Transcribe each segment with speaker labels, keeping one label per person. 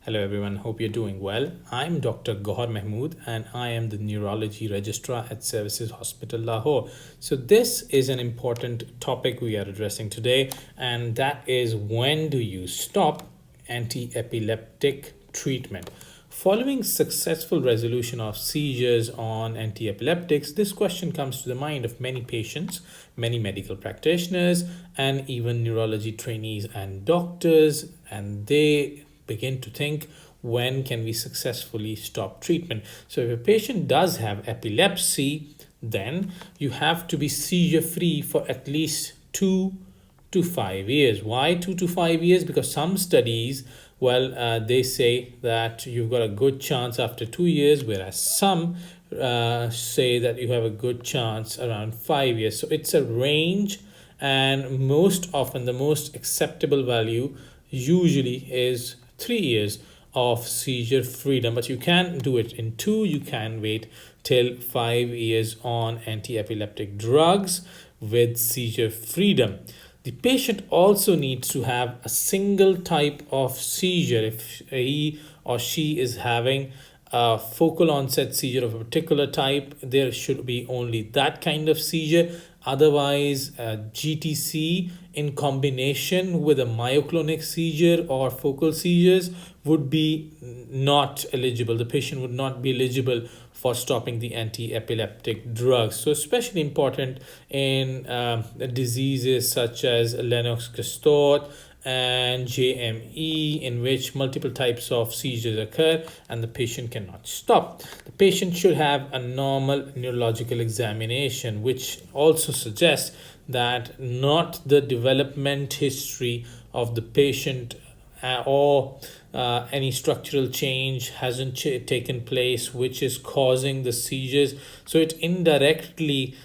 Speaker 1: Hello everyone, hope you're doing well. I'm Dr. Gohar and I am the Neurology Registrar at Services Hospital Lahore. So this is an important topic we are addressing today, and that is, when do you stop anti-epileptic treatment? Following successful resolution of seizures on antiepileptics, this question comes to the mind of many patients, many medical practitioners, and even neurology trainees and doctors, and they begin to think, when can we successfully stop treatment? So if a patient does have epilepsy, then you have to be seizure free for at least 2 to 5 years. Why 2 to 5 years? Because some studies, they say that you've got a good chance after 2 years, whereas some say that you have a good chance around 5 years. So it's a range, and most often the most acceptable value usually is 3 years of seizure freedom, but you can do it in 2. You can wait till 5 years on anti-epileptic drugs with seizure freedom. The patient also needs to have a single type of seizure. If he or she is having a focal onset seizure of a particular type, there should be only that kind of seizure. Otherwise, GTC in combination with a myoclonic seizure or focal seizures would be not eligible. The patient would not be eligible for stopping the anti-epileptic drugs. So especially important in diseases such as Lennox-Gastaut and JME, in which multiple types of seizures occur and the patient cannot stop. The patient should have a normal neurological examination, which also suggests that not the development history of the patient or any structural change hasn't taken place, which is causing the seizures. So it indirectly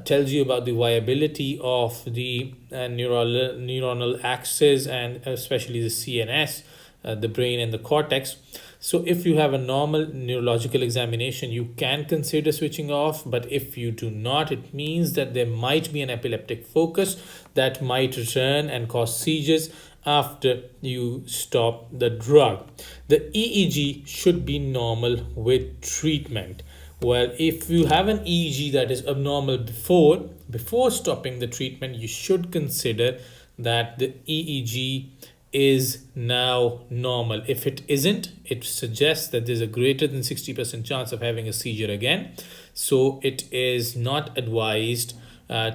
Speaker 1: tells you about the viability of the neuronal axis, and especially the CNS, the brain and the cortex. So if you have a normal neurological examination, you can consider switching off. But if you do not, it means that there might be an epileptic focus that might return and cause seizures after you stop the drug. The EEG should be normal with treatment. Well, if you have an EEG that is abnormal before stopping the treatment, you should consider that the EEG is now normal. If it isn't, it suggests that there's a greater than 60% chance of having a seizure again. So it is not advised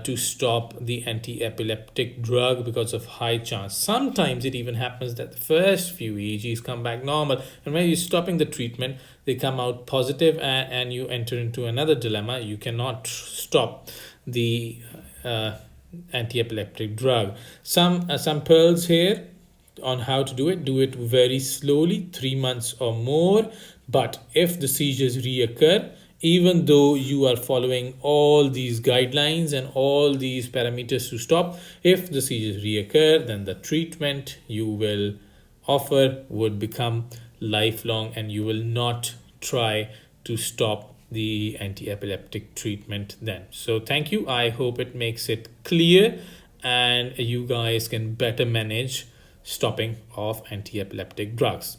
Speaker 1: to stop the anti-epileptic drug because of high chance. Sometimes it even happens that the first few EEGs come back normal, and when you're stopping the treatment, they come out positive, and you enter into another dilemma. You cannot stop the anti-epileptic drug. Some pearls here on how to do it. Do it very slowly, 3 months or more. But if the seizures reoccur, even though you are following all these guidelines and all these parameters to stop, if the seizures reoccur, then the treatment you will offer would become lifelong, and you will not try to stop the anti-epileptic treatment then. So thank you. I hope it makes it clear and you guys can better manage stopping of anti-epileptic drugs.